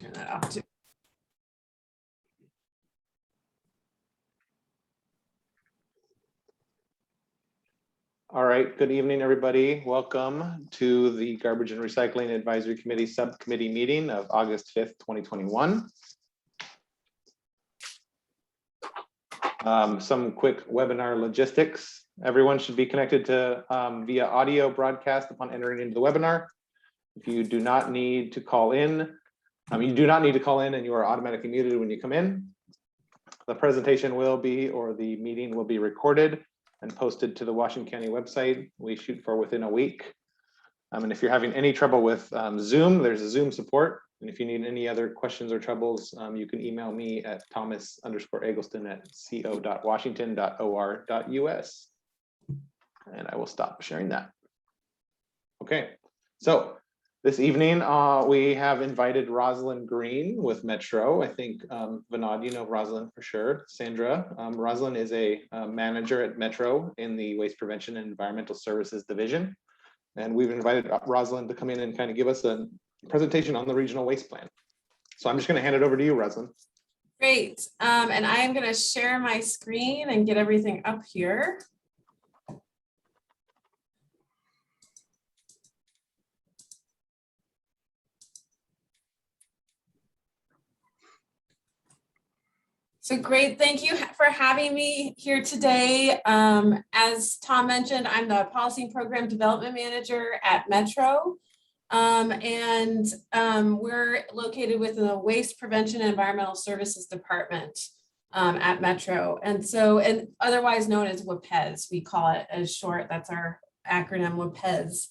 Turn that off too. All right, good evening, everybody. Welcome to the Garbage and Recycling Advisory Committee Subcommittee meeting of August 5th, 2021. Some quick webinar logistics. Everyone should be connected to via audio broadcast upon entering into the webinar. If you do not need to call in, and you are automatically muted when you come in. The presentation will be, or the meeting will be recorded and posted to the Washington County website. We shoot for within a week. And if you're having any trouble with Zoom, there's a Zoom support. And if you need any other questions or troubles, you can email me at thomas_eggleston@co.washington.or.us. And I will stop sharing that. Okay, so this evening, we have invited Rosalind Green with Metro. I think, Vinod, you know Rosalind for sure. Sandra, Rosalind is a manager at Metro in the Waste Prevention and Environmental Services Division. And we've invited Rosalind to come in and kind of give us a presentation on the regional waste plan. So I'm just going to hand it over to you, Rosalind. Great. And I'm going to share my screen and get everything up here. So great, thank you for having me here today. As Tom mentioned, I'm the Policy and Program Development Manager at Metro. We're located within the Waste Prevention and Environmental Services Department at Metro. And otherwise known as WPES, we call it as short, that's our acronym WPES.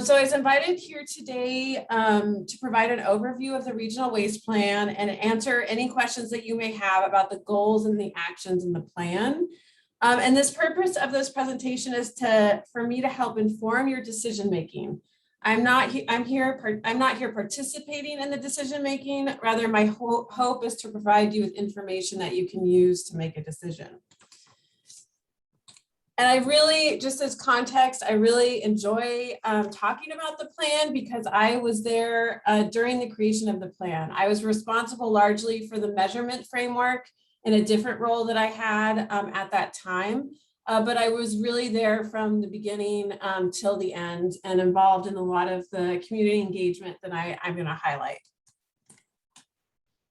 So I was invited here today to provide an overview of the regional waste plan and answer any questions that you may have about the goals and the actions in the plan. And this purpose of this presentation is for me to help inform your decision making. I'm not here participating in the decision making. Rather, my hope is to provide you with information that you can use to make a decision. And I really, just as context, I really enjoy talking about the plan because I was there during the creation of the plan. I was responsible largely for the measurement framework in a different role that I had at that time. But I was really there from the beginning till the end and involved in a lot of the community engagement that I'm going to highlight.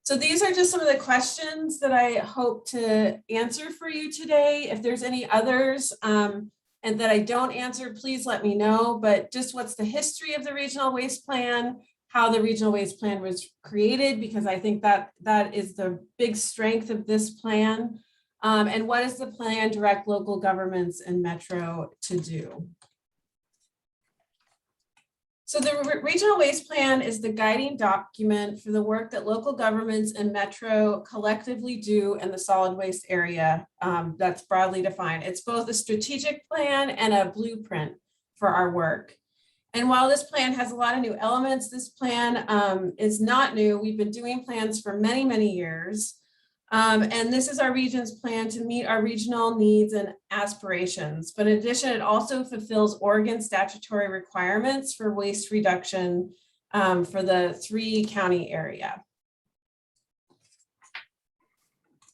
So these are just some of the questions that I hope to answer for you today. If there's any others and that I don't answer, please let me know. But just what's the history of the regional waste plan, how the regional waste plan was created, because I think that is the big strength of this plan. And what does the plan direct local governments and Metro to do? So the regional waste plan is the guiding document for the work that local governments and Metro collectively do in the solid waste area that's broadly defined. It's both a strategic plan and a blueprint for our work. And while this plan has a lot of new elements, this plan is not new. We've been doing plans for many, many years. And this is our region's plan to meet our regional needs and aspirations. But in addition, it also fulfills Oregon statutory requirements for waste reduction for the 3-county area.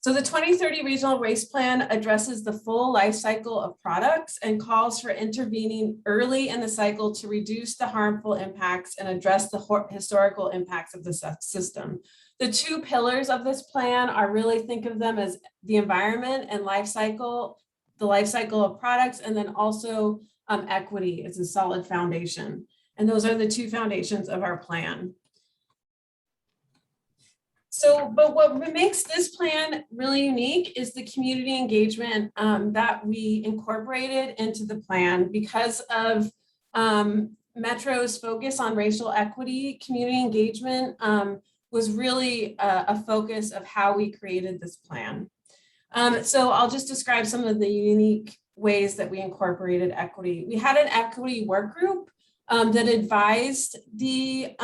So the 2030 Regional Waste Plan addresses the full life cycle of products and calls for intervening early in the cycle to reduce the harmful impacts and address the historical impacts of the system. The 2 pillars of this plan are really, think of them as the environment and life cycle, the life cycle of products, and then also equity is a solid foundation. And those are the 2 foundations of our plan. So, but what makes this plan really unique is the community engagement that we incorporated into the plan because of Metro's focus on racial equity. Community engagement was really a focus of how we created this plan. So I'll just describe some of the unique ways that we incorporated equity. We had an equity work group that advised the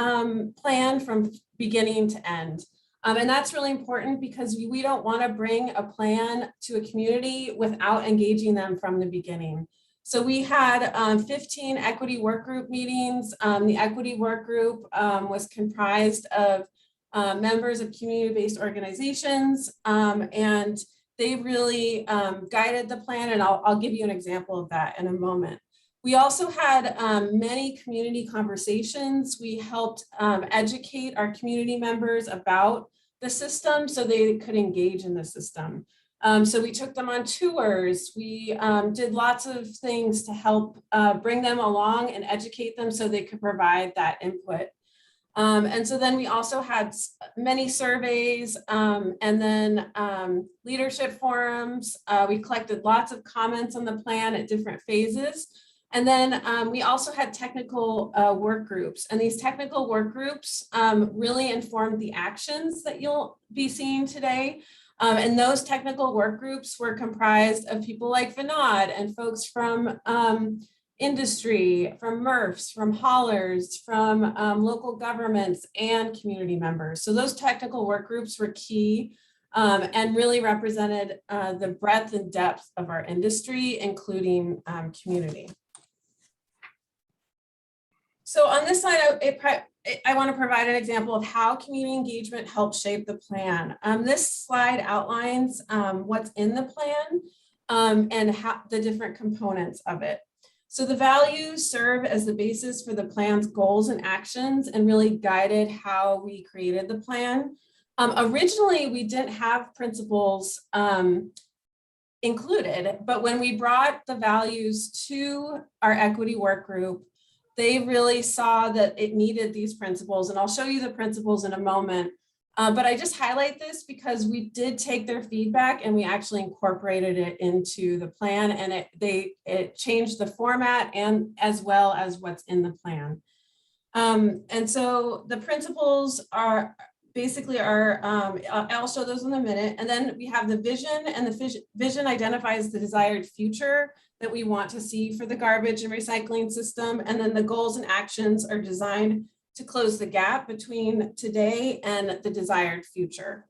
plan from beginning to end. And that's really important because we don't want to bring a plan to a community without engaging them from the beginning. So we had 15 equity work group meetings. The equity work group was comprised of members of community-based organizations, and they really guided the plan, and I'll give you an example of that in a moment. We also had many community conversations. We helped educate our community members about the system so they could engage in the system. So we took them on tours. We did lots of things to help bring them along and educate them so they could provide that input. And so then we also had many surveys and then leadership forums. We collected lots of comments on the plan at different phases. And then we also had technical work groups, and these technical work groups really informed the actions that you'll be seeing today. And those technical work groups were comprised of people like Vinod and folks from industry, from MRFs, from haulers, from local governments and community members. So those technical work groups were key and really represented the breadth and depth of our industry, including community. So on this slide, I want to provide an example of how community engagement helps shape the plan. This slide outlines what's in the plan and how the different components of it. So the values serve as the basis for the plan's goals and actions and really guided how we created the plan. Originally, we didn't have principles included, but when we brought the values to our equity work group, they really saw that it needed these principles, and I'll show you the principles in a moment. But I just highlight this because we did take their feedback and we actually incorporated it into the plan, and it changed the format and as well as what's in the plan. And so the principles are basically I'll show those in a minute. And then we have the vision, and the vision identifies the desired future that we want to see for the garbage and recycling system. And then the goals and actions are designed to close the gap between today and the desired future.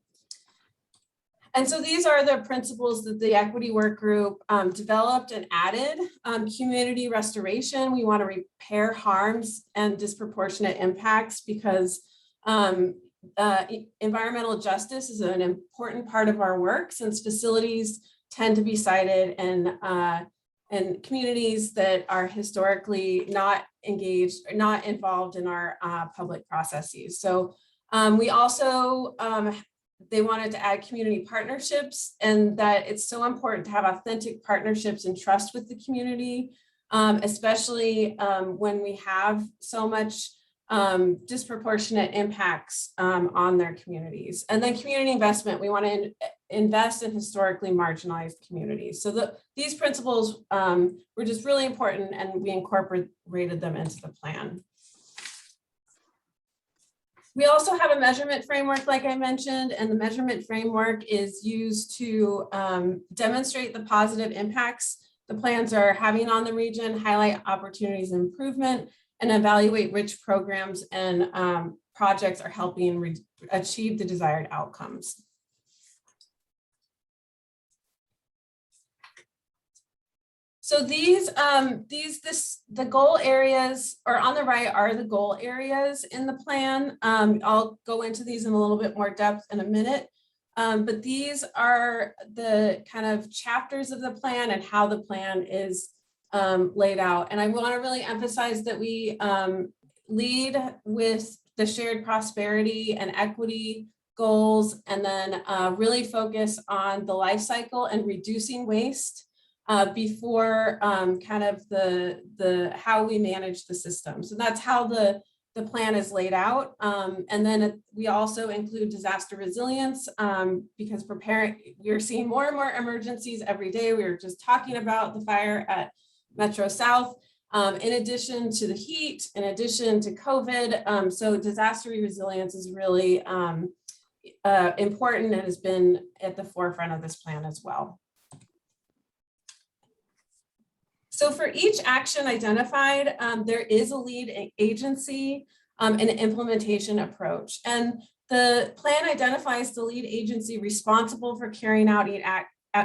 And so these are the principles that the equity work group developed and added. Community restoration, we want to repair harms and disproportionate impacts because environmental justice is an important part of our work, since facilities tend to be sited in communities that are historically not engaged or not involved in our public processes. So we also, they wanted to add community partnerships, and that it's so important to have authentic partnerships and trust with the community, especially when we have so much disproportionate impacts on their communities. And then community investment, we want to invest in historically marginalized communities. So these principles were just really important, and we incorporated them into the plan. We also have a measurement framework, like I mentioned, and the measurement framework is used to demonstrate the positive impacts the plans are having on the region, highlight opportunities of improvement, and evaluate which programs and projects are helping achieve the desired outcomes. So the goal areas, or on the right, are the goal areas in the plan. I'll go into these in a little bit more depth in a minute, but these are the kind of chapters of the plan and how the plan is laid out. And I want to really emphasize that we lead with the shared prosperity and equity goals, and then really focus on the life cycle and reducing waste before kind of the how we manage the system. So that's how the plan is laid out. And then we also include disaster resilience because we're seeing more and more emergencies every day. We were just talking about the fire at Metro South, in addition to the heat, in addition to COVID. So disaster resilience is really important and has been at the forefront of this plan as well. So for each action identified, there is a lead agency and an implementation approach. And the plan identifies the lead agency responsible for carrying out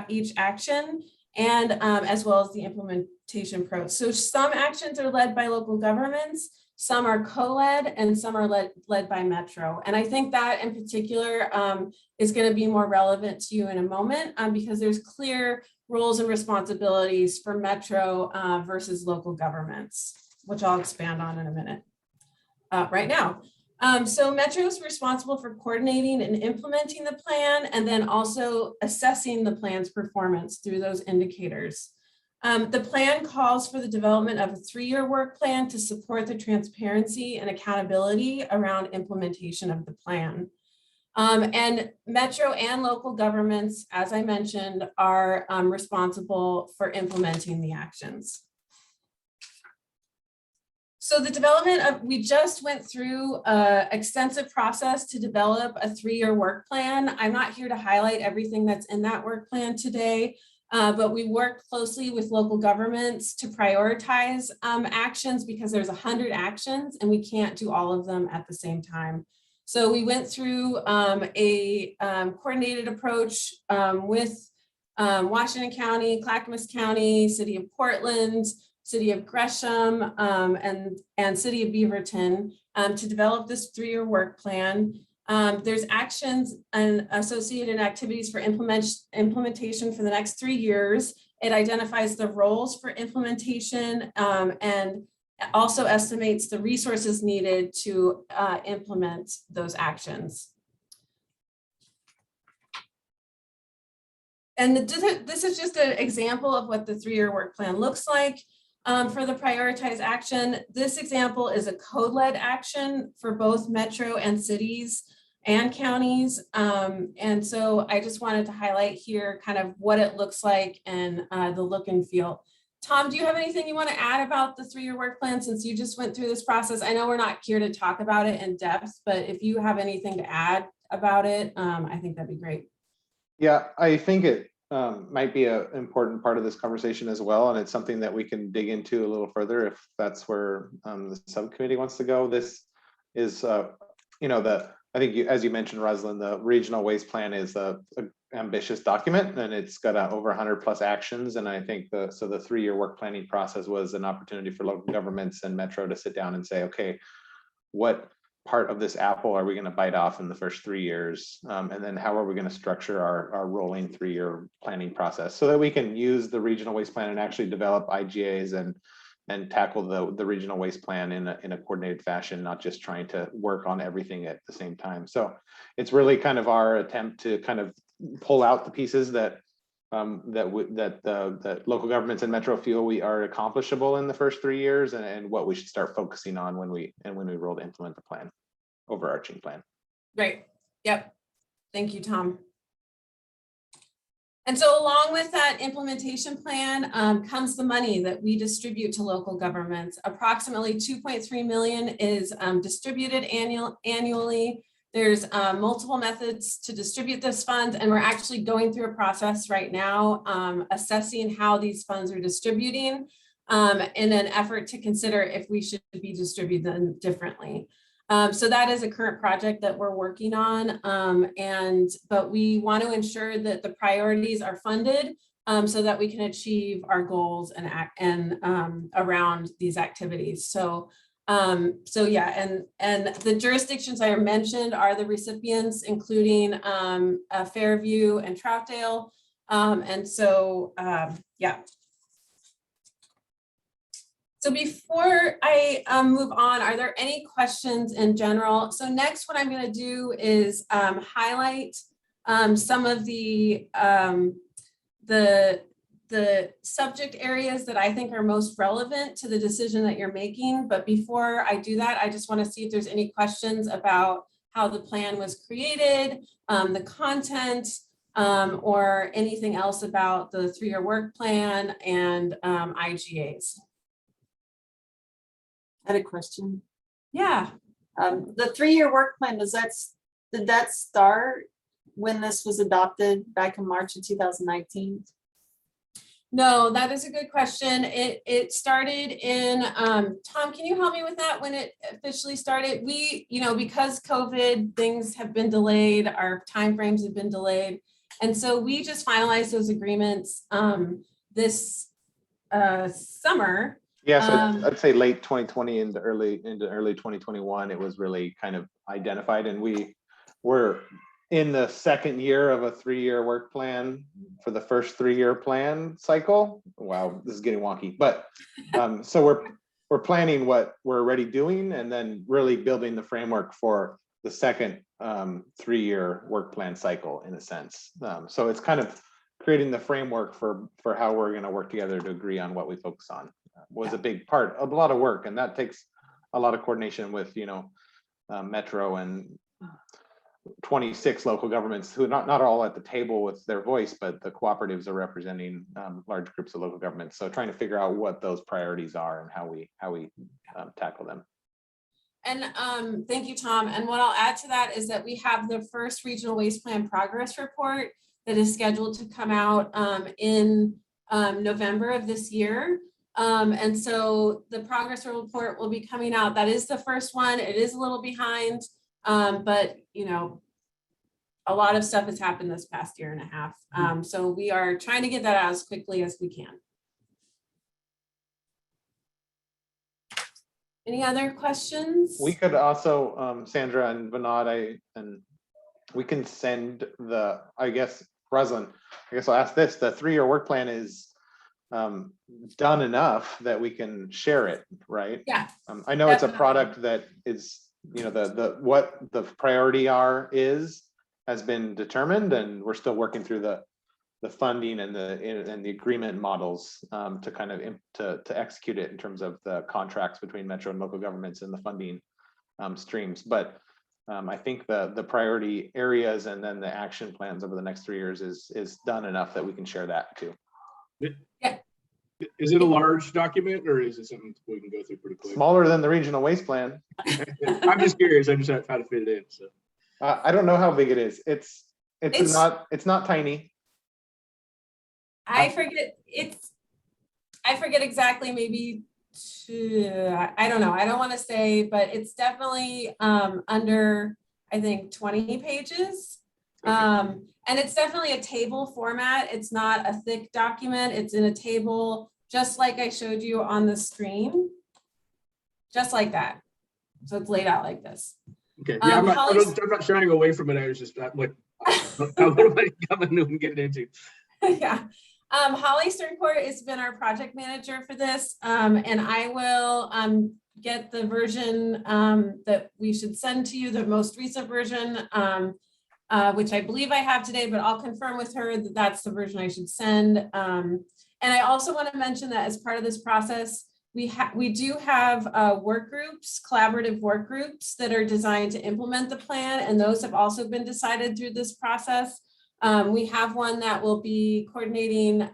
each action, and as well as the implementation approach. So some actions are led by local governments, some are co-led, and some are led by Metro. And I think that in particular is going to be more relevant to you in a moment because there's clear roles and responsibilities for Metro versus local governments, which I'll expand on in a minute right now. So Metro is responsible for coordinating and implementing the plan, and then also assessing the plan's performance through those indicators. The plan calls for the development of a 3-year work plan to support the transparency and accountability around implementation of the plan. And Metro and local governments, as I mentioned, are responsible for implementing the actions. So the development of, we just went through an extensive process to develop a 3-year work plan. I'm not here to highlight everything that's in that work plan today, but we worked closely with local governments to prioritize actions because there's 100 actions and we can't do all of them at the same time. So we went through a coordinated approach with Washington County, Clackamas County, City of Portland, City of Gresham, and City of Beaverton to develop this 3-year work plan. There's actions and associated activities for implementation for the next 3 years. It identifies the roles for implementation and also estimates the resources needed to implement those actions. And this is just an example of what the 3-year work plan looks like. For the prioritized action, this example is a code-led action for both Metro and cities and counties. And so I just wanted to highlight here kind of what it looks like and the look and feel. Tom, do you have anything you want to add about the 3-year work plan since you just went through this process? I know we're not here to talk about it in depth, but if you have anything to add about it, I think that'd be great. Yeah, I think it might be an important part of this conversation as well, and it's something that we can dig into a little further if that's where the subcommittee wants to go. This is, you know, I think as you mentioned, Rosalind, the regional waste plan is a ambitious document, and it's got over 100+ actions. And I think the 3-year work planning process was an opportunity for local governments and Metro to sit down and say, okay, what part of this apple are we going to bite off in the first 3 years? And then how are we going to structure our rolling 3-year planning process so that we can use the regional waste plan and actually develop IGAs and tackle the regional waste plan in a coordinated fashion, not just trying to work on everything at the same time. So it's really kind of our attempt to kind of pull out the pieces that local governments and Metro feel we are accomplishable in the first 3 years, and what we should start focusing on when we roll to implement the plan, overarching plan. Great. Yep. Thank you, Tom. And so along with that implementation plan comes the money that we distribute to local governments. Approximately 2.3 million is distributed annually. There's multiple methods to distribute this funds, and we're actually going through a process right now assessing how these funds are distributing in an effort to consider if we should be distributing them differently. So that is a current project that we're working on, but we want to ensure that the priorities are funded so that we can achieve our goals and around these activities. So yeah, and the jurisdictions I mentioned are the recipients, including Fairview and Troutdale. Yeah. So before I move on, are there any questions in general? So next, what I'm going to do is highlight some of the subject areas that I think are most relevant to the decision that you're making. But before I do that, I just want to see if there's any questions about how the plan was created, the content, or anything else about the 3-year work plan and IGAs. I had a question. Yeah. The 3-year work plan, did that start when this was adopted back in March of 2019? No, that is a good question. It started in, Tom, can you help me with that when it officially started? We, because COVID, things have been delayed, our timeframes have been delayed. And so we just finalized those agreements this summer. Yeah, so Um, I'd say late 2020 into early 2021, it was really kind of identified, and we were in the second year of a 3-year work plan for the first 3-year plan cycle. Wow, this is getting wonky, but so we're planning what we're already doing, and then really building the framework for the second 3-year work plan cycle in a sense. So it's kind of creating the framework for how we're going to work together to agree on what we focus on. Was a big part of a lot of work, and that takes a lot of coordination with Metro and 26 local governments who not all at the table with their voice, but the cooperatives are representing large groups of local governments. So trying to figure out what those priorities are and how we tackle them. And thank you, Tom. And what I'll add to that is that we have the first regional waste plan progress report that is scheduled to come out in November of this year. And so the progress report will be coming out. That is the first one. It is a little behind, but a lot of stuff has happened this past year and a half. So we are trying to get that out as quickly as we can. Any other questions? We could also, Sandra and Vinod, we can send I guess, Roslyn, I guess I'll ask this, the 3-year work plan is done enough that we can share it, right? Yeah. I know definitely. It's a product that is, what the priority has been determined, and we're still working through the funding and the agreement models to kind of to execute it in terms of the contracts between Metro and local governments and the funding streams. But I think the priority areas and then the action plans over the next 3 years is done enough that we can share that too. Yeah. Is it a large document, or is it something we can go through pretty quick? Smaller than the regional waste plan. I'm just curious. I just have to fit it in. So I don't know how big it is. It's not tiny. I forget exactly, maybe I don't know. I don't want to say, but it's definitely under, I think, 20 pages. okay. And it's definitely a table format. It's not a thick document. It's in a table, just like I showed you on the screen, just like that. So it's laid out like this. Okay. Yeah, I'm Holly's- not trying to go away from it. I was just what am I coming and getting into? Yeah. Holly Sterncourt has been our project manager for this, and I will get the version that we should send to you, the most recent version, which I believe I have today, but I'll confirm with her that that's the version I should send. And I also want to mention that as part of this process, we do have work groups, collaborative work groups that are designed to implement the plan, and those have also been decided through this process. We have one that will be coordinating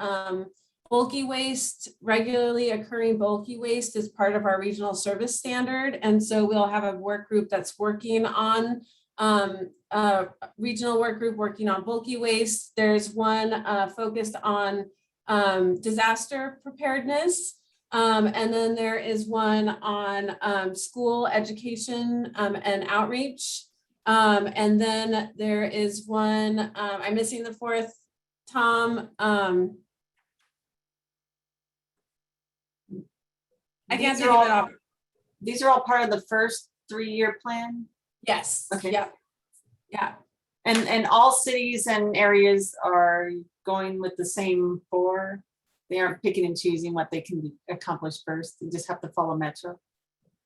bulky waste, regularly occurring bulky waste as part of our regional service standard. And so we'll have a work group that's working on regional work group working on bulky waste. There's one focused on disaster preparedness. And then there is one on school education and outreach. And then there is one, I'm missing the fourth, Tom. I can't think of it off. These are all part of the first 3-year plan? Yes. Okay. Yeah. Yeah. And all cities and areas are going with the same 4? They aren't picking and choosing what they can accomplish first. They just have to follow Metro?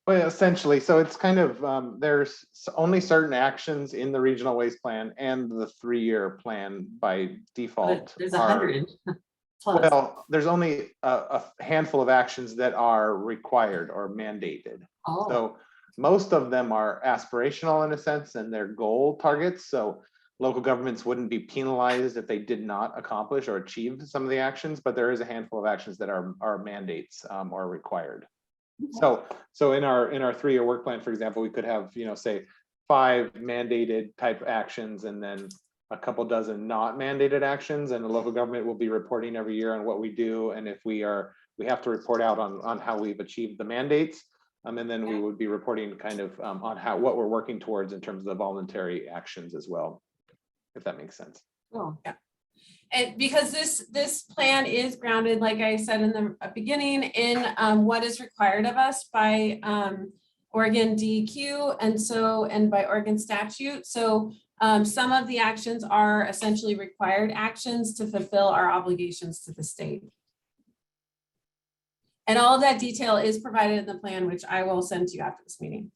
Well, essentially, so it's kind of, there's only certain actions in the regional waste plan and the 3-year plan by default. There's 100 plus. Well, there's only a handful of actions that are required or mandated. Oh. So most of them are aspirational in a sense, and they're goal targets. So local governments wouldn't be penalized if they did not accomplish or achieve some of the actions, but there is a handful of actions that are mandates or required. So in our 3-year work plan, for example, we could have, say 5 mandated type actions and then a couple dozen not mandated actions, and the local government will be reporting every year on what we do. And if we have to report out on how we've achieved the mandates. And then we would be reporting kind of on what we're working towards in terms of the voluntary actions as well, if that makes sense. Oh, yeah. And because this plan is grounded, like I said in the beginning, in what is required of us by Oregon DEQ and by Oregon statute. So some of the actions are essentially required actions to fulfill our obligations to the state. And all of that detail is provided in the plan, which I will send to you after this meeting.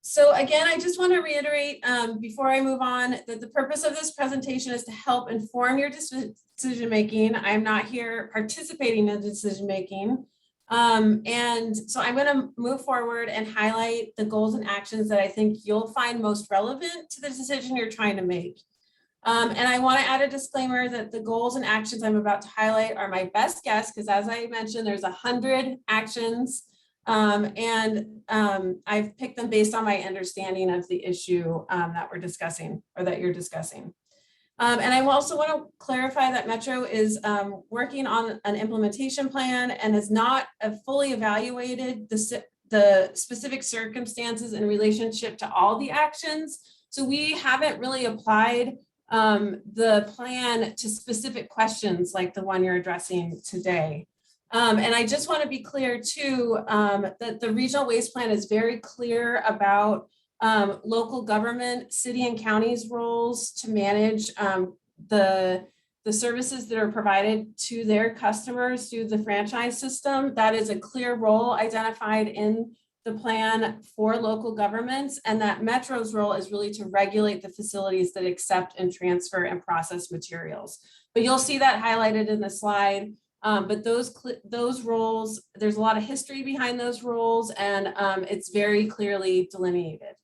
So again, I just want to reiterate before I move on that the purpose of this presentation is to help inform your decision-making. I'm not here participating in decision-making. And so I'm going to move forward and highlight the goals and actions that I think you'll find most relevant to the decision you're trying to make. And I want to add a disclaimer that the goals and actions I'm about to highlight are my best guess, because as I mentioned, there's 100 actions. I've picked them based on my understanding of the issue that we're discussing or that you're discussing. And I also want to clarify that Metro is working on an implementation plan and has not fully evaluated the specific circumstances in relationship to all the actions. So we haven't really applied the plan to specific questions like the one you're addressing today. And I just want to be clear too, that the regional waste plan is very clear about local government, city and county's roles to manage the services that are provided to their customers through the franchise system. That is a clear role identified in the plan for local governments, and that Metro's role is really to regulate the facilities that accept and transfer and process materials. But you'll see that highlighted in the slide. But those roles, there's a lot of history behind those roles, and it's very clearly delineated.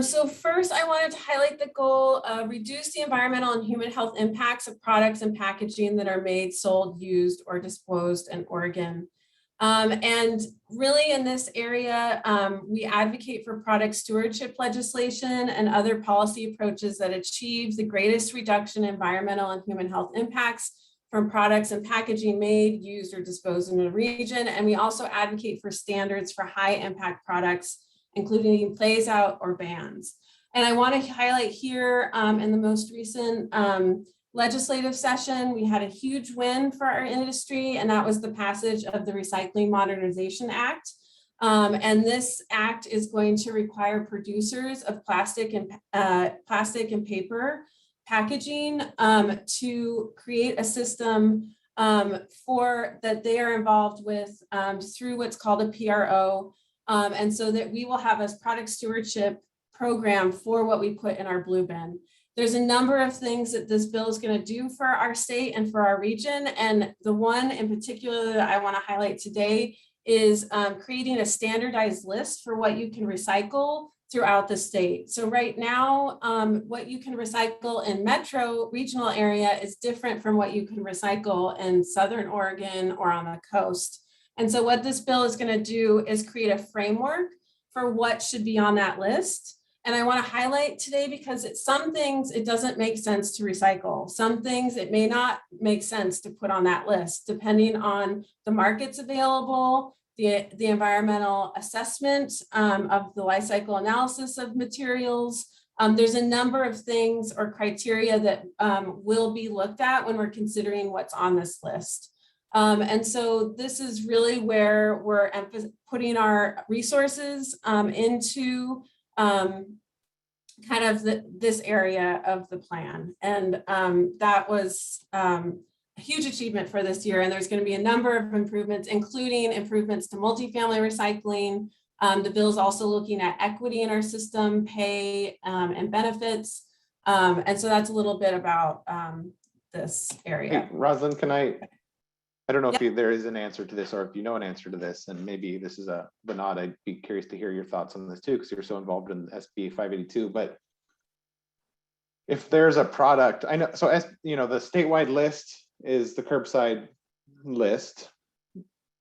So first, I wanted to highlight the goal, reduce the environmental and human health impacts of products and packaging that are made, sold, used, or disposed in Oregon. And really in this area, we advocate for product stewardship legislation and other policy approaches that achieve the greatest reduction in environmental and human health impacts from products and packaging made, used, or disposed in a region. And we also advocate for standards for high impact products, including phase out or bans. And I want to highlight here in the most recent legislative session, we had a huge win for our industry, and that was the passage of the Recycling Modernization Act. And this act is going to require producers of plastic and paper packaging to create a system that they are involved with through what's called a PRO. And so that we will have a product stewardship program for what we put in our blue bin. There's a number of things that this bill is going to do for our state and for our region. And the one in particular that I want to highlight today is creating a standardized list for what you can recycle throughout the state. So right now, what you can recycle in metro regional area is different from what you can recycle in Southern Oregon or on the coast. And so what this bill is going to do is create a framework for what should be on that list. And I want to highlight today because some things it doesn't make sense to recycle. Some things it may not make sense to put on that list, depending on the markets available, the environmental assessment of the life cycle analysis of materials. There's a number of things or criteria that will be looked at when we're considering what's on this list. And so this is really where we're putting our resources into kind of this area of the plan. And that was a huge achievement for this year. And there's going to be a number of improvements, including improvements to multifamily recycling. The bill is also looking at equity in our system, pay and benefits. And so that's a little bit about this area. Hey, Rosalind, I don't know if there is an answer to this or if you know an answer to this, and maybe this is a nod. I'd be curious to hear your thoughts on this too, because you're so involved in SB 582. But if there's a product, I know, so as you know, the statewide list is the curbside list.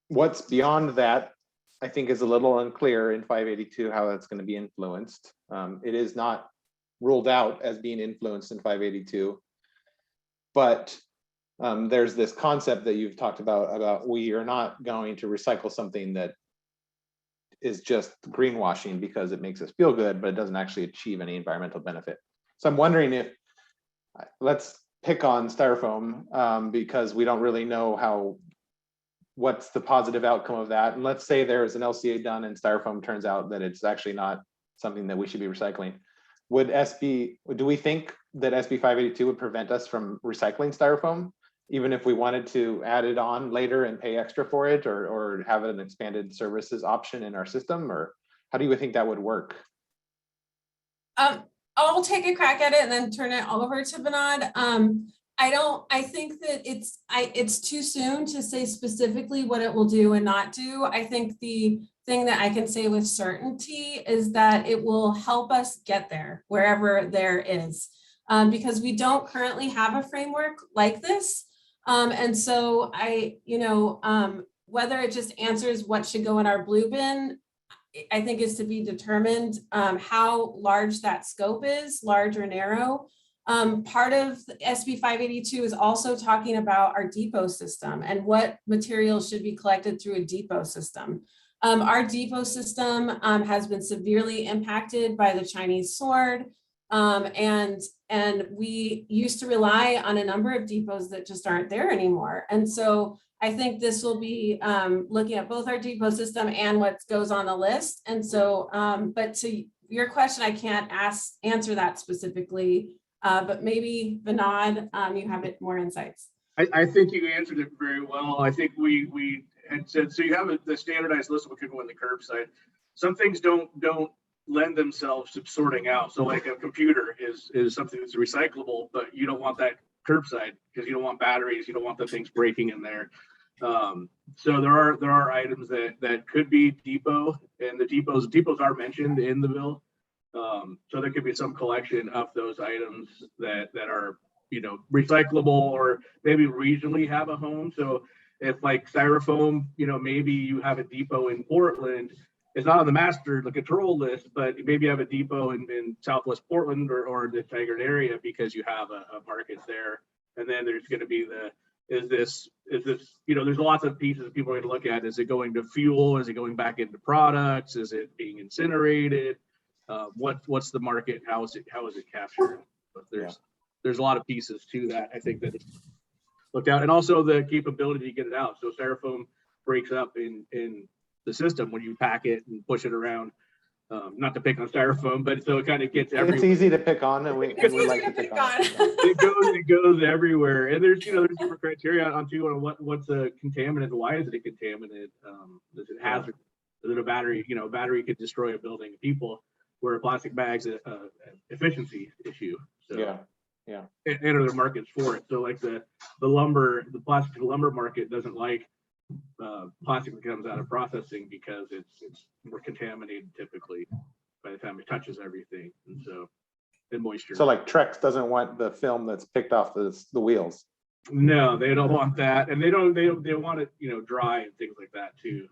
What's beyond that, I think, is a little unclear in 582 how that's going to be influenced. It is not ruled out as being influenced in 582, but there's this concept that you've talked about we are not going to recycle something that is just greenwashing because it makes us feel good, but it doesn't actually achieve any environmental benefit. So I'm wondering if, let's pick on styrofoam because we don't really know what's the positive outcome of that. And let's say there's an LCA done and styrofoam turns out that it's actually not something that we should be recycling. Do we think that SB 582 would prevent us from recycling styrofoam, even if we wanted to add it on later and pay extra for it, or have an expanded services option in our system? Or how do you think that would work? I'll take a crack at it and then turn it over to Vinod. I think that it's too soon to say specifically what it will do and not do. I think the thing that I can say with certainty is that it will help us get there wherever there is, because we don't currently have a framework like this. And so whether it just answers what should go in our blue bin, I think is to be determined. How large that scope is, large or narrow. Part of SB 582 is also talking about our depot system and what materials should be collected through a depot system. Our depot system has been severely impacted by the Chinese sword. And we used to rely on a number of depots that just aren't there anymore. And so I think this will be looking at both our depot system and what goes on the list. And so, but to your question, I can't answer that specifically, but maybe Vinod, you have more insights. I think you answered it very well. I think we had said, so you have the standardized list of what could go on the curbside. Some things don't lend themselves to sorting out. So like a computer is something that's recyclable, but you don't want that curbside because you don't want batteries, you don't want the things breaking in there. So there are items that could be depot, and the depots are mentioned in the bill. So there could be some collection of those items that are, recyclable or maybe regionally have a home. So if like styrofoam, maybe you have a depot in Portland, it's not on the control list, but maybe you have a depot in Southwest Portland or the Tigard area because you have a market there. And then there's going to be is this, there's lots of pieces people are going to look at. Is it going to fuel? Is it going back into products? Is it being incinerated? What's the market? How is it captured? But there's a lot of pieces to that. I think that it's looked at, and also the capability to get it out. So styrofoam breaks up in the system when you pack it and push it around. Not to pick on styrofoam, but so it kind of gets everywhere. It's easy to pick on, and we like to pick on. It goes everywhere, and there's different criteria on what's a contaminant, why is it a contaminant? Is it hazard? Is it a battery? A battery could destroy a building, people. Where a plastic bag's a efficiency issue. So yeah. And other markets for it. So like the plastic lumber market doesn't like plastic that comes out of processing because it's more contaminated typically by the time it touches everything, and so the moisture. So like Trex doesn't want the film that's picked off the wheels. No, they don't want that, and they want it dry and things like that too.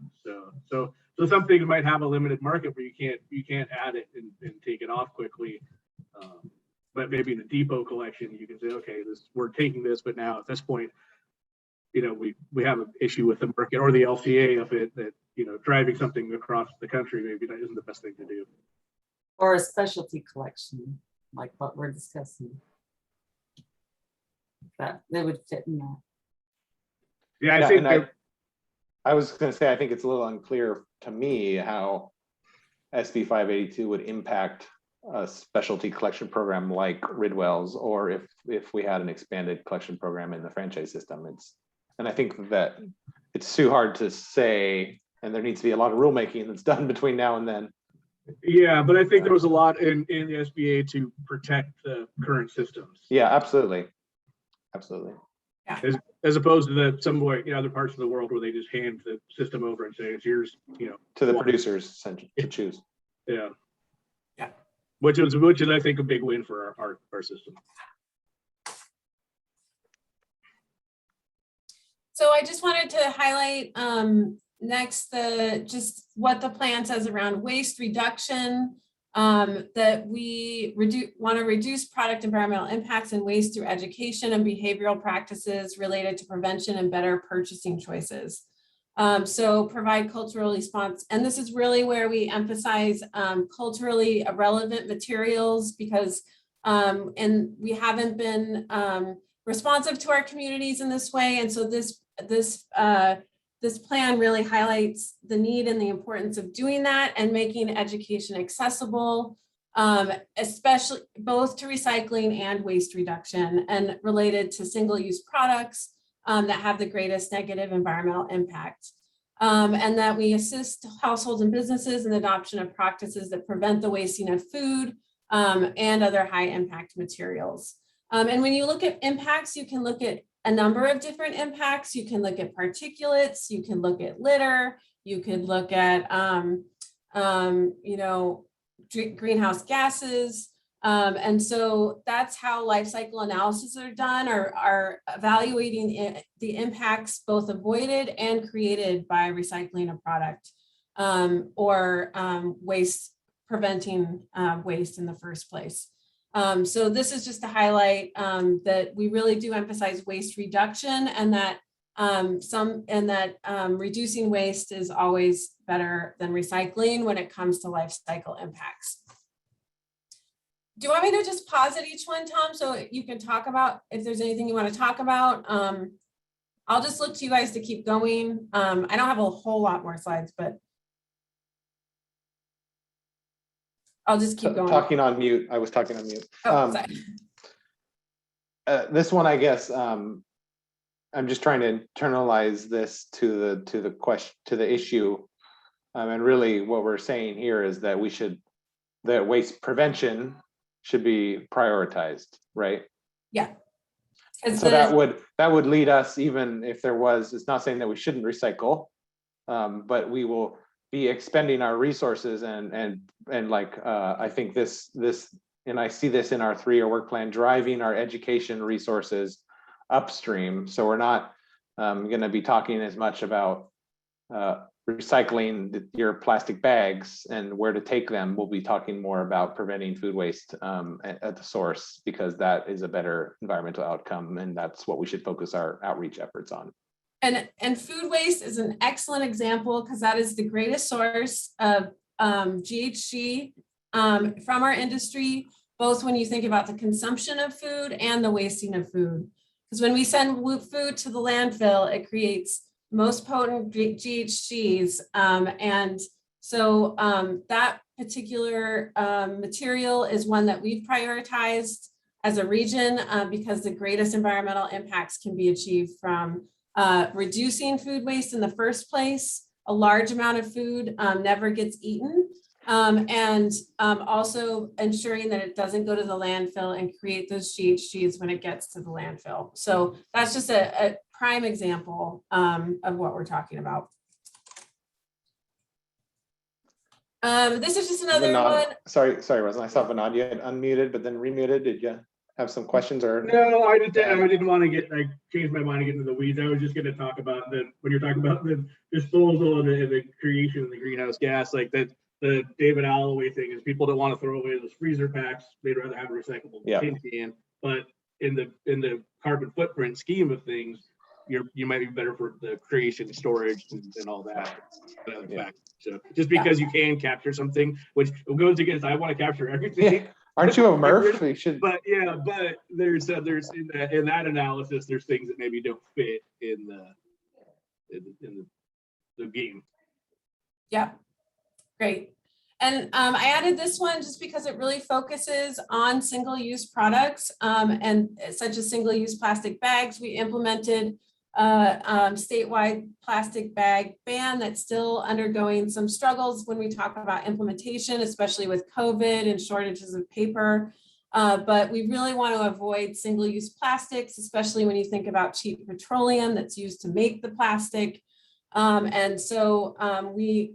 So some things might have a limited market where you can't add it and take it off quickly. But maybe in a depot collection, you can say, okay, we're taking this, but now at this point, we have an issue with the market or the LCA of it that driving something across the country maybe that isn't the best thing to do. Or a specialty collection, like what we're discussing. That they would fit in that. Yeah, I think I was going to say, I think it's a little unclear to me how SB 582 would impact a specialty collection program like Ridwell's, or if we had an expanded collection program in the franchise system. And I think that it's too hard to say, and there needs to be a lot of rulemaking that's done between now and then. Yeah, but I think there was a lot in the SBA to protect the current systems. Yeah, absolutely. Absolutely. Yeah. As opposed to some other parts of the world where they just hand the system over and say it's yours, to the producers to choose. Yeah. Yeah. Which is I think a big win for our system. So I just wanted to highlight next just what the plan says around waste reduction. That we want to reduce product environmental impacts and waste through education and behavioral practices related to prevention and better purchasing choices. So provide cultural response. And this is really where we emphasize culturally relevant materials because and we haven't been responsive to our communities in this way. And so this plan really highlights the need and the importance of doing that and making education accessible, especially both to recycling and waste reduction and related to single-use products that have the greatest negative environmental impact. And that we assist households and businesses in the adoption of practices that prevent the wasting of food and other high impact materials. And when you look at impacts, you can look at a number of different impacts. You can look at particulates, you can look at litter, you can look at greenhouse gases. And so that's how life cycle analysis are done, are evaluating the impacts both avoided and created by recycling a product or preventing waste in the first place. So this is just to highlight that we really do emphasize waste reduction and that reducing waste is always better than recycling when it comes to life cycle impacts. Do you want me to just pause at each one, Tom, so you can talk about if there's anything you want to talk about? I'll just look to you guys to keep going. I don't have a whole lot more slides, but I'll just keep going. Talking on mute. I was talking on mute. Oh, sorry. This one, I guess, I'm just trying to internalize this to the question, to the issue. And really what we're saying here is that that waste prevention should be prioritized, right? Yeah. So that would lead us, even if there was, it's not saying that we shouldn't recycle, but we will be expending our resources and like I think this and I see this in our 3-year work plan, driving our education resources upstream. So we're not going to be talking as much about recycling your plastic bags and where to take them. We'll be talking more about preventing food waste at the source, because that is a better environmental outcome, and that's what we should focus our outreach efforts on. And food waste is an excellent example because that is the greatest source of GHG from our industry, both when you think about the consumption of food and the wasting of food. Because when we send food to the landfill, it creates most potent GHGs. And so that particular material is one that we've prioritized as a region because the greatest environmental impacts can be achieved from reducing food waste in the first place. A large amount of food never gets eaten. And also ensuring that it doesn't go to the landfill and create those GHGs when it gets to the landfill. So that's just a prime example of what we're talking about. This is just another one. Sorry, Rosalyn, I saw Vinod, you had unmuted, but then remuted. Did you have some questions or? No, I didn't want to I changed my mind to get into the weeds. I was just going to talk about when you're talking about the disposal and the creation of the greenhouse gas, like that. The David Alloway thing is people don't want to throw away those freezer packs. They'd rather have a recyclable tin can. But in the carbon footprint scheme of things, you might be better for the creation, storage, and all that. So just because you can capture something, which goes against, I want to capture everything. Yeah. Aren't you a Murph? We should. But yeah, but there's in that analysis, there's things that maybe don't fit in the game. Yeah. Great. And I added this one just because it really focuses on single-use products and such as single-use plastic bags. We implemented a statewide plastic bag ban that's still undergoing some struggles when we talk about implementation, especially with COVID and shortages of paper. But we really want to avoid single-use plastics, especially when you think about cheap petroleum that's used to make the plastic. And so we,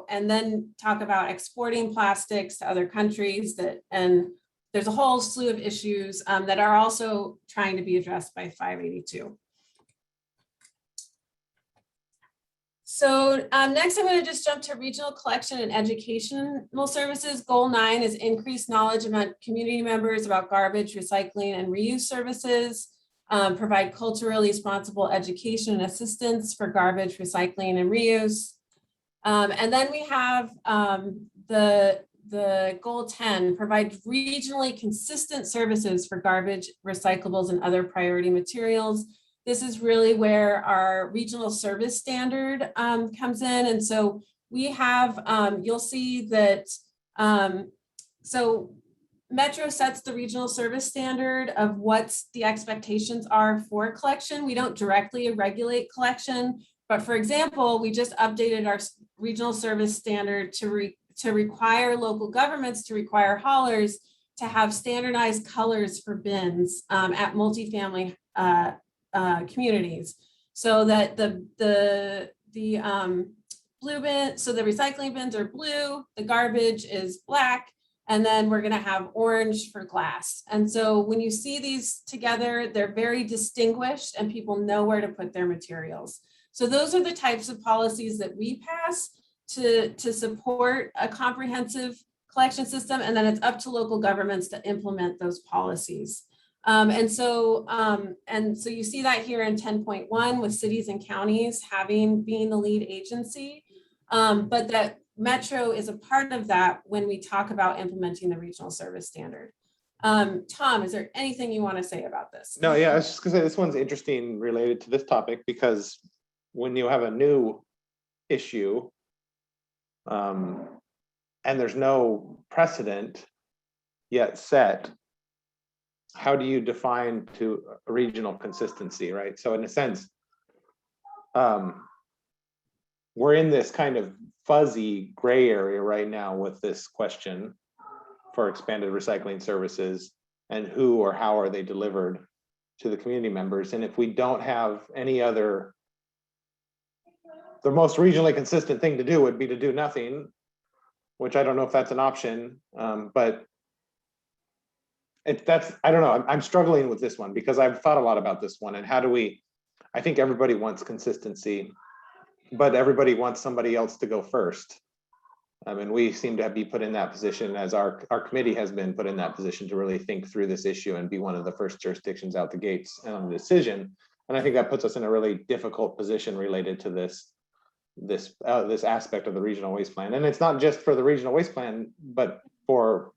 and then talk about exporting plastics to other countries and there's a whole slew of issues that are also trying to be addressed by 582. So next I'm going to just jump to regional collection and educational services. Goal 9 is increased knowledge among community members about garbage, recycling, and reuse services. provide culturally responsible education and assistance for garbage, recycling, and reuse. And then we have the goal 10, provide regionally consistent services for garbage, recyclables, and other priority materials. This is really where our regional service standard comes in. And so we have, you'll see that, so Metro sets the regional service standard of what the expectations are for collection. We don't directly regulate collection, but for example, we just updated our regional service standard to require local governments to require haulers to have standardized colors for bins at multifamily communities, so that the blue bin, so the recycling bins are blue, the garbage is black, and then we're going to have orange for glass. And so when you see these together, they're very distinguished and people know where to put their materials. So those are the types of policies that we pass to support a comprehensive collection system. And then it's up to local governments to implement those policies. And so you see that here in 10.1 with cities and counties being the lead agency, but that Metro is a part of that when we talk about implementing the regional service standard. Tom, is there anything you want to say about this? No, yeah, I was just gonna say this one's interesting related to this topic, because when you have a new issue and there's no precedent yet set, how do you define to a regional consistency, right? So in a sense, we're in this kind of fuzzy gray area right now with this question for expanded recycling services and who or how are they delivered to the community members. And if we don't have any other, the most regionally consistent thing to do would be to do nothing, which I don't know if that's an option, but I don't know, I'm struggling with this one because I've thought a lot about this one and how do we, I think everybody wants consistency, but everybody wants somebody else to go first. I mean, we seem to be put in that position, as our committee has been put in that position to really think through this issue and be one of the first jurisdictions out the gates on the decision. And I think that puts us in a really difficult position related to this aspect of the regional waste plan. And it's not just for the regional waste plan, but for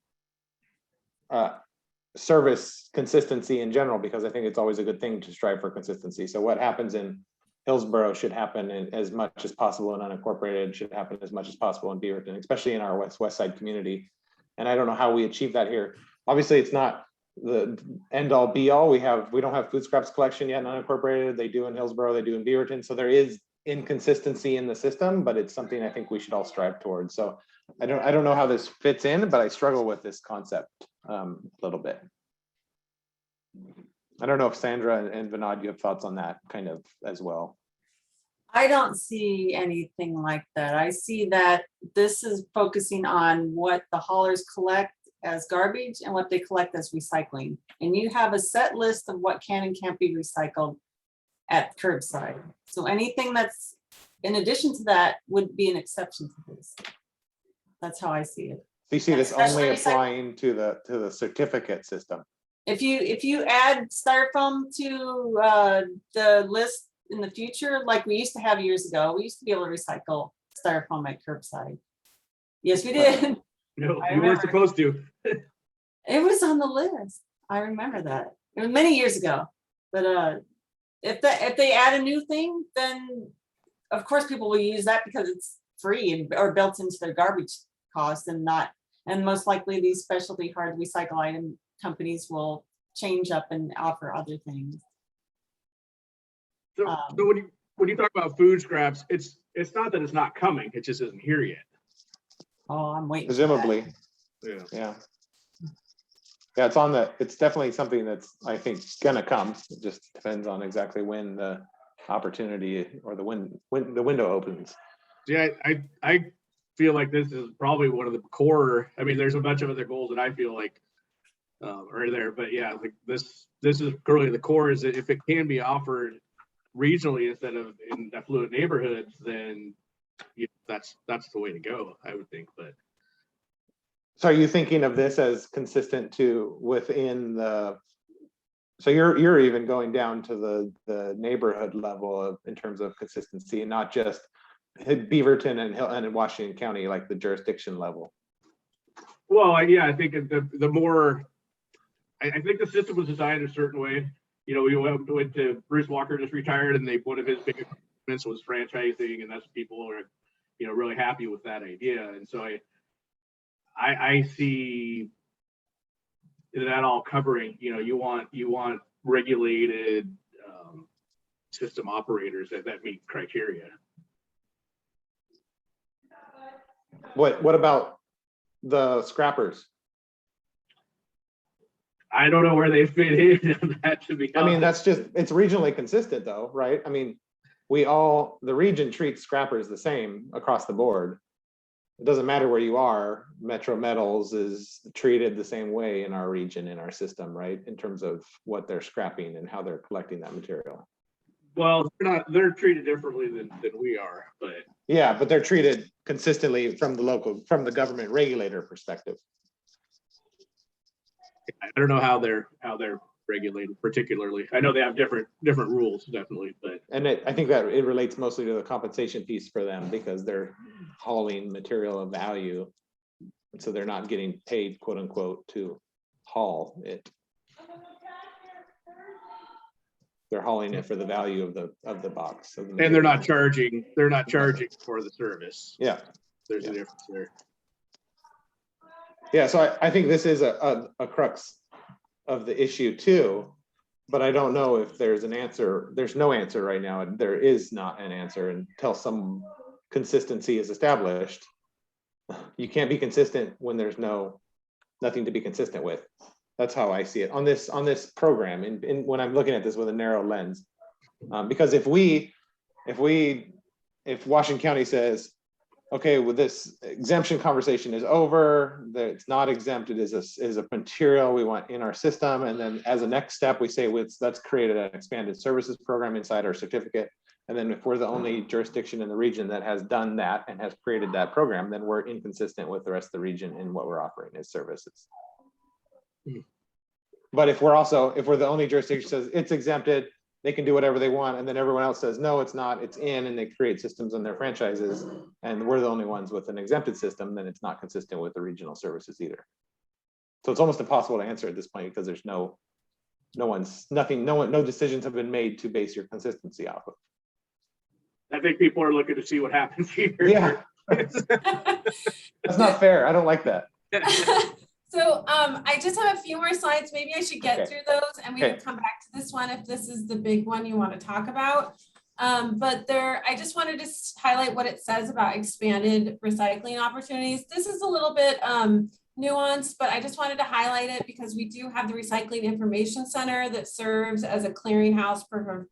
service consistency in general, because I think it's always a good thing to strive for consistency. So what happens in Hillsborough should happen as much as possible, and unincorporated should happen as much as possible in Beaverton, especially in our west side community. And I don't know how we achieve that here. Obviously, it's not the end all be all. We don't have food scraps collection yet in unincorporated. They do in Hillsborough, they do in Beaverton. So there is inconsistency in the system, but it's something I think we should all strive towards. So I don't know how this fits in, but I struggle with this concept a little bit. I don't know if Sandra and Vinod, you have thoughts on that kind of as well. I don't see anything like that. I see that this is focusing on what the haulers collect as garbage and what they collect as recycling. And you have a set list of what can and can't be recycled at curbside. So anything that's in addition to that would be an exception to this. That's how I see it. So you see this Especially only applying to the certificate system. If you add styrofoam to the list in the future, like we used to have years ago, we used to be able to recycle styrofoam at curbside. Yes, we did. No, I you weren't remember. supposed to. It was on the list. I remember that. It was many years ago. But if they add a new thing, then of course people will use that because it's free or built into their garbage cost and most likely these specialty hard recycle item companies will change up and offer other things. So when you talk about food scraps, it's not that it's not coming, it just isn't here yet. Oh, I'm waiting. Presumably, Yeah. yeah. It's definitely something that's, I think, gonna come. It just depends on exactly when the opportunity or when the window opens. Yeah, I feel like this is probably one of the core. I mean, there's a bunch of other goals that I feel like are there, but yeah, like this is currently the core. Is that if it can be offered regionally instead of in affluent neighborhoods, then that's the way to go, I would think. But so are you thinking of this as consistent to within the So you're even going down to the neighborhood level in terms of consistency, and not just Beaverton and Washington County, like the jurisdiction level. Well, yeah, I think the more, I think the system was designed a certain way. You know, we went to Bruce Walker just retired, and one of his big events was franchising, and that's people are, you know, really happy with that idea. And so I see that all covering, you know, you want regulated system operators that meet criteria. What about the scrappers? I don't know where they fit in on that, to be I mean, honest. it's regionally consistent though, right? I mean, the region treats scrappers the same across the board. It doesn't matter where you are. Metro Metals is treated the same way in our region, in our system, right? In terms of what they're scrapping and how they're collecting that material. Well, they're treated differently than we are, but Yeah, but they're treated consistently from the government regulator perspective. I don't know how they're regulated particularly. I know they have different rules, definitely, but And I think that it relates mostly to the compensation piece for them, because they're hauling material of value. And so they're not getting paid, quote unquote, to haul it. They're hauling it for the value of the box. and they're not charging for the service. Yeah. There's a difference there. Yeah, so I think this is a crux of the issue too, but I don't know if there's an answer. There's no answer right now, and there is not an answer until some consistency is established. You can't be consistent when there's nothing to be consistent with. That's how I see it on this program, and when I'm looking at this with a narrow lens. Because if Washington County says, okay, with this exemption conversation is over, that it's not exempted is a material we want in our system. And then as a next step, we say, let's create an expanded services program inside our certificate. And then if we're the only jurisdiction in the region that has done that and has created that program, then we're inconsistent with the rest of the region in what we're offering as services. But if we're the only jurisdiction that says it's exempted, they can do whatever they want, and then everyone else says, no, it's not, it's in, and they create systems in their franchises, and we're the only ones with an exempted system, then it's not consistent with the regional services either. So it's almost impossible to answer at this point, because there's no decisions have been made to base your consistency off of. I think people are looking to see what happens here. Yeah. That's not fair. I don't like that. So I just have a few more slides. Maybe I should get Okay. through those, and we can come back to this one if this is the big one you want to talk about. But I just wanted to highlight what it says about expanded recycling opportunities. This is a little bit nuanced, but I just wanted to highlight it because we do have the Recycling Information Center that serves as a clearinghouse for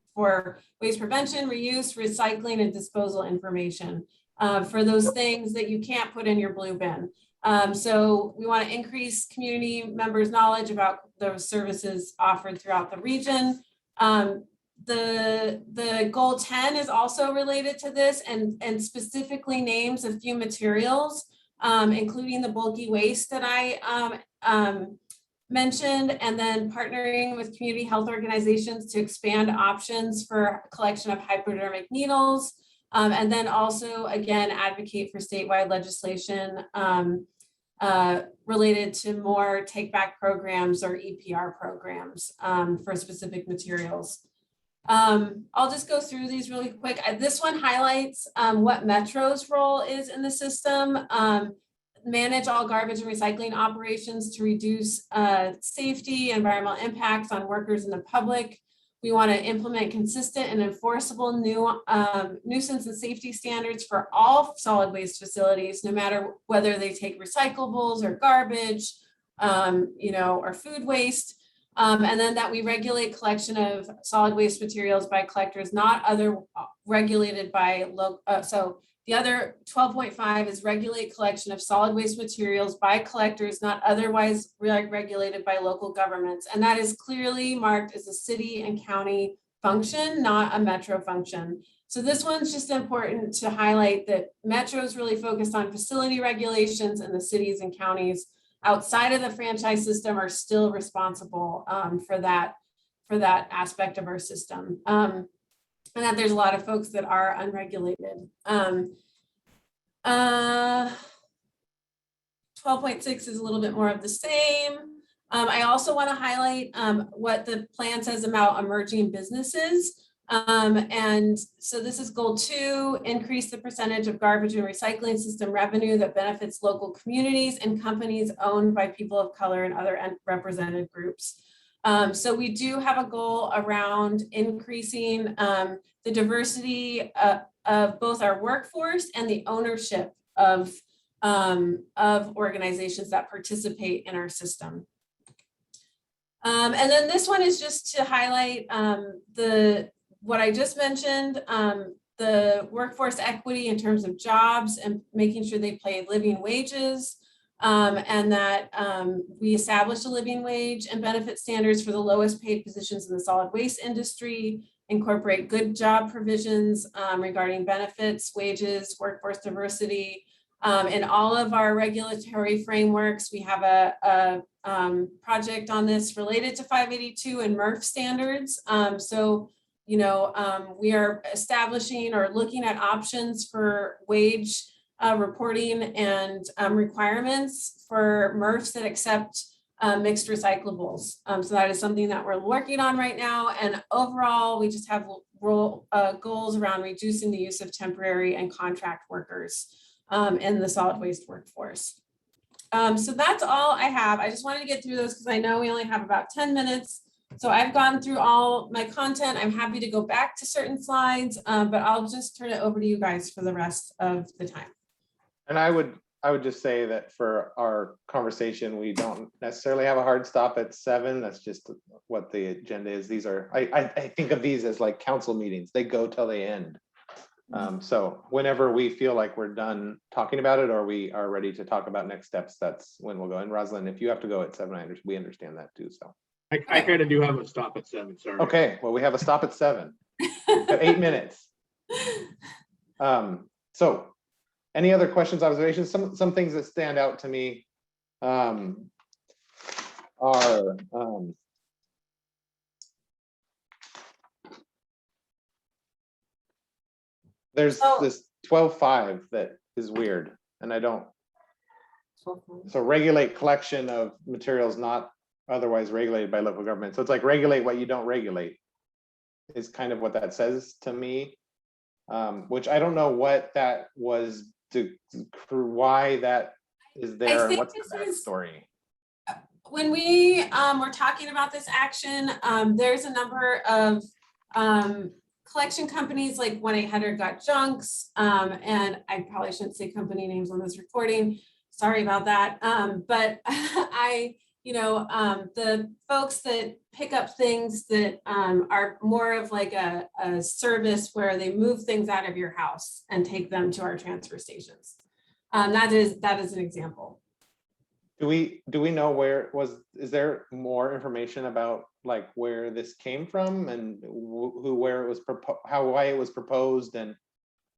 waste prevention, reuse, recycling, and disposal information for those things that you can't put in your blue bin. So we want to increase community members' knowledge about those services offered throughout the region. The goal 10 is also related to this and specifically names a few materials, including the bulky waste that I mentioned, and then partnering with community health organizations to expand options for collection of hypodermic needles. And then also, again, advocate for statewide legislation related to more take back programs or EPR programs for specific materials. I'll just go through these really quick. This one highlights what Metro's role is in the system. Manage all garbage and recycling operations to reduce safety, environmental impacts on workers and the public. We want to implement consistent and enforceable nuisance and safety standards for all solid waste facilities, no matter whether they take recyclables or garbage, or food waste. And then that we regulate collection of solid waste materials by collectors not other regulated by so the other 12.5 is regulate collection of solid waste materials by collectors not otherwise regulated by local governments. And that is clearly marked as a city and county function, not a Metro function. So this one's just important to highlight that Metro is really focused on facility regulations, and the cities and counties outside of the franchise system are still responsible for that aspect of our system. And that there's a lot of folks that are unregulated. 12.6 is a little bit more of the same. I also want to highlight what the plan says about emerging businesses. And so this is goal 2, increase the percentage of garbage and recycling system revenue that benefits local communities and companies owned by people of color and other represented groups. So we do have a goal around increasing the diversity of both our workforce and the ownership of organizations that participate in our system. And then this one is just to highlight what I just mentioned, the workforce equity in terms of jobs and making sure they pay living wages, and that we establish a living wage and benefit standards for the lowest paid positions in the solid waste industry, incorporate good job provisions regarding benefits, wages, workforce diversity. In all of our regulatory frameworks, we have a project on this related to 582 and MRF standards. So, you know, we are establishing or looking at options for wage reporting and requirements for MRFs that accept mixed recyclables. So that is something that we're working on right now. And overall, we just have goals around reducing the use of temporary and contract workers in the solid waste workforce. So that's all I have. I just wanted to get through those because I know we only have about 10 minutes. So I've gone through all my content. I'm happy to go back to certain slides, but I'll just turn it over to you guys for the rest of the time. And I would just say that for our conversation, we don't necessarily have a hard stop at 7. That's just what the agenda is. These are, I think of these as like council meetings. They go till they end. So whenever we feel like we're done talking about it or we are ready to talk about next steps, that's when we'll go. And Rosalind, if you have to go at 7, we understand that too. So I kind of do have a stop at 7, sorry. okay, well, we have a stop at 7. We've got 8 minutes. So any other questions, observations? Some things that stand out to me are there's this 12.5 that is weird, and I don't. So regulate collection of materials not otherwise regulated by local government. So it's like regulate what you don't regulate is kind of what that says to me, which I don't know what that was why that is there and what's the backstory. When we were talking about this action, there's a number of collection companies like 1-800-GOT-JUNKS, and I probably shouldn't say company names on this recording. Sorry about that. But the folks that pick up things that are more of like a service where they move things out of your house and take them to our transfer stations. That is an example. Do we know is there more information about like where this came from and where it was why it was proposed and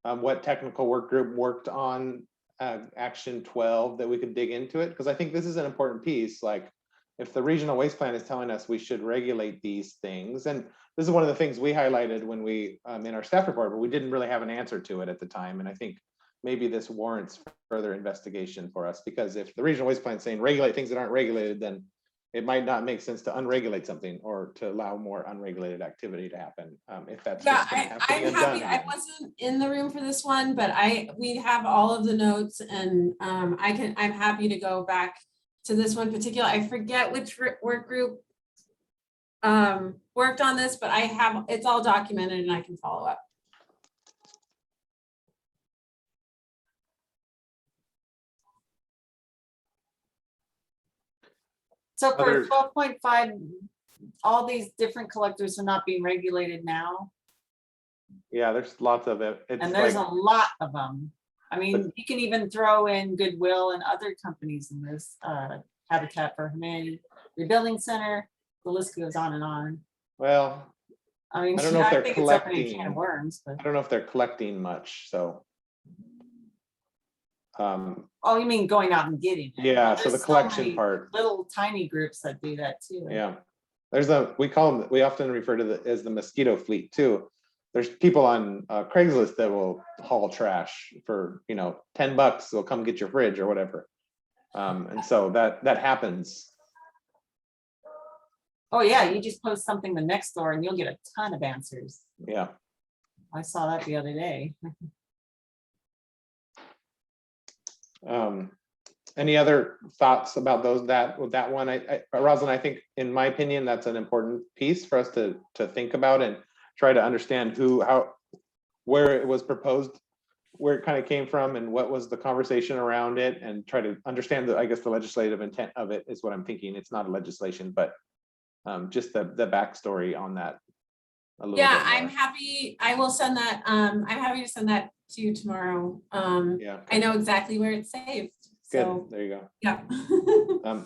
what technical work group worked on action 12 that we could dig into it? Because I think this is an important piece. Like if the regional waste plan is telling us we should regulate these things, and this is one of the things we highlighted when we in our staff report, but we didn't really have an answer to it at the time. And I think maybe this warrants further investigation for us, because if the regional waste plan is saying regulate things that aren't regulated, then it might not make sense to unregulate something or to allow more unregulated activity to happen. If that's I'm happy. I wasn't in the room for this one, but we have all of the notes, and I'm happy to go back to this one particular. I forget which work group worked on this, but it's all documented and I can follow up. So for 12.5, all these different collectors are not being regulated now. Yeah, there's lots of it. And there's like, a lot of them. I mean, you can even throw in Goodwill and other companies in this, Habitat for Humanity, Rebuilding Center, the list goes on and on. Well, I mean, I don't know if they're think collecting, it's opening a can of worms, but I don't know if they're collecting much, so. Oh, you mean going out and getting it? Yeah, well, so the collection part. Little tiny groups that do that too. Yeah, we often refer to as the mosquito fleet too. There's people on Craigslist that will haul trash for, $10. They'll come get your fridge or whatever. And so that happens. Oh, yeah, you just post something the next door and you'll get a ton of answers. Yeah. I saw that the other day. Any other thoughts about that one? Rosalind, I think, in my opinion, that's an important piece for us to think about and try to understand where it was proposed, where it kind of came from, and what was the conversation around it, and try to understand the legislative intent of it is what I'm thinking. It's not a legislation, but just the backstory on that. Yeah, I'm happy. I will send that. I'm happy to send that to you tomorrow. Yeah, I know exactly where it's saved. good. So There you go. yeah.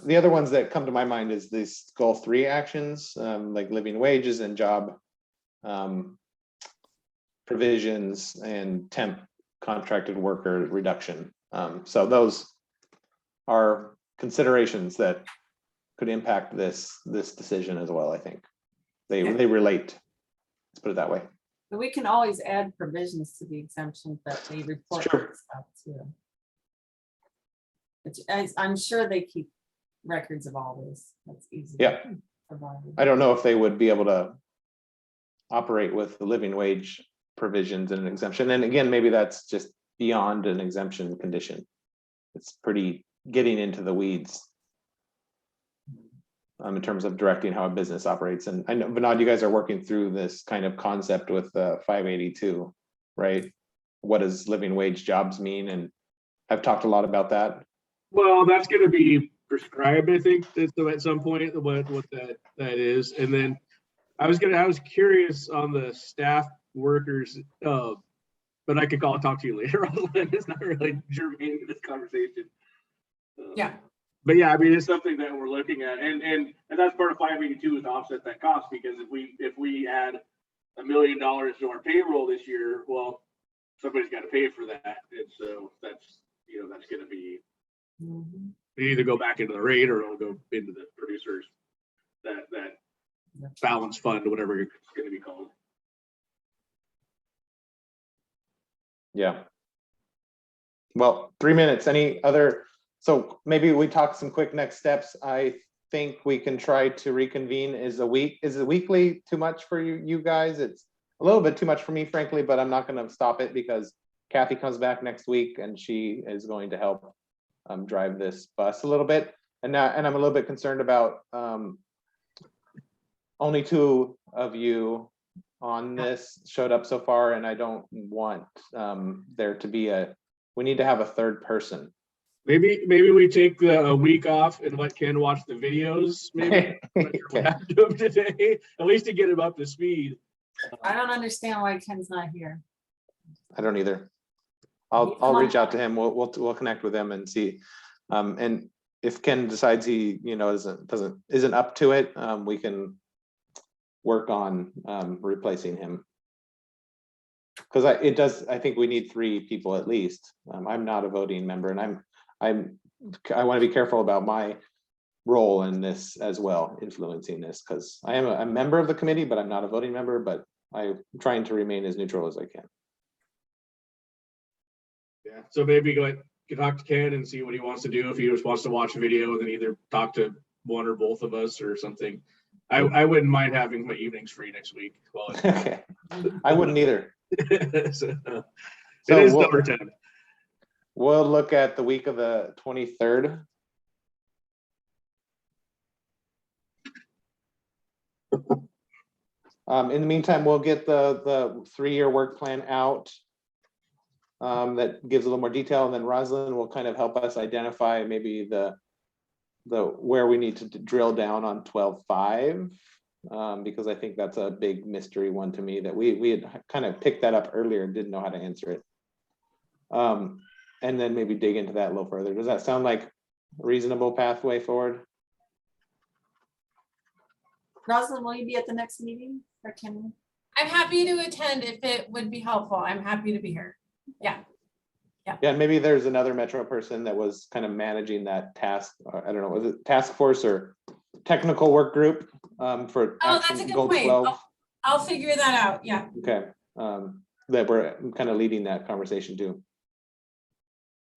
The other ones that come to my mind is these goal 3 actions, like living wages and job provisions and temp contracted worker reduction. So those are considerations that could impact this decision as well. I think they relate. Let's put it that way. But we can always add provisions to the exemptions that they report Sure. stuff too. I'm sure they keep records of all this. That's easy. Yeah. I don't know if they would be able to operate with the living wage provisions and an exemption. And again, maybe that's just beyond an exemption condition. It's pretty getting into the weeds in terms of directing how a business operates. And I know, Vinod, you guys are working through this kind of concept with 582, right? What does living wage jobs mean? And I've talked a lot about that. Well, that's going to be prescribed, I think, at some point, what that is. And then I was curious on the staff workers, but I could talk to you later on. It's not really germane to this conversation. Yeah. But yeah, I mean, it's something that we're looking at, and that's part of 582 is to offset that cost, because if we add $1 million to our payroll this year, well, somebody's got to pay for that, and so that's going to be either go back into the rate or it'll go into the producers that balance fund, whatever it's going to be called. Yeah. Well, 3 minutes. Any other? So maybe we talk some quick next steps. I think we can try to reconvene. Is the weekly too much for you guys? It's a little bit too much for me, frankly, but I'm not going to stop it because Kathy comes back next week and she is going to help drive this bus a little bit. And I'm a little bit concerned about only 2 of you on this showed up so far, and I don't want there to be we need to have a third person. Maybe we take a week off and let Ken watch the videos. Maybe I'm not sure what happened to him today. At least to get him up to speed. I don't understand why Ken's not here. I don't either. I'll reach out to him. We'll connect with him and see. And if Ken decides he isn't up to it, we can work on replacing him. Because I think we need 3 people at least. I'm not a voting member, and I want to be careful about my role in this as well, influencing this, because I am a member of the committee, but I'm not a voting member, but I'm trying to remain as neutral as I can. Yeah, so maybe go ahead, talk to Ken and see what he wants to do. If he just wants to watch a video and then either talk to one or both of us or something. I wouldn't mind having my evenings free next week. Well, Okay. I wouldn't either. So it is number 10. We'll look at the week of the 23rd. In the meantime, we'll get the 3-year work plan out. That gives a little more detail, and then Rosalind will kind of help us identify maybe the where we need to drill down on 12.5, because I think that's a big mystery one to me that we had kind of picked that up earlier and didn't know how to answer it. And then maybe dig into that a little further. Does that sound like a reasonable pathway forward? Rosalind, will you be at the next meeting or Ken? I'm happy to attend if it would be helpful. I'm happy to be here. Yeah. Yeah, maybe there's another Metro person that was kind of managing that task. I don't know, was it task force or technical work group for Oh, that's a action good goal point. 12. I'll figure that out. Yeah. Okay, that we're kind of leading that conversation too.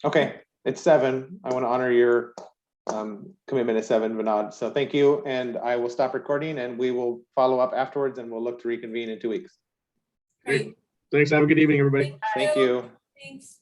Okay, it's 7. I want to honor your commitment at 7, Vinod. So thank you, and I will stop recording, and we will follow up afterwards, and we'll look to reconvene in 2 weeks. Great. Thanks. Have a good evening, everybody. Thank you. Thanks.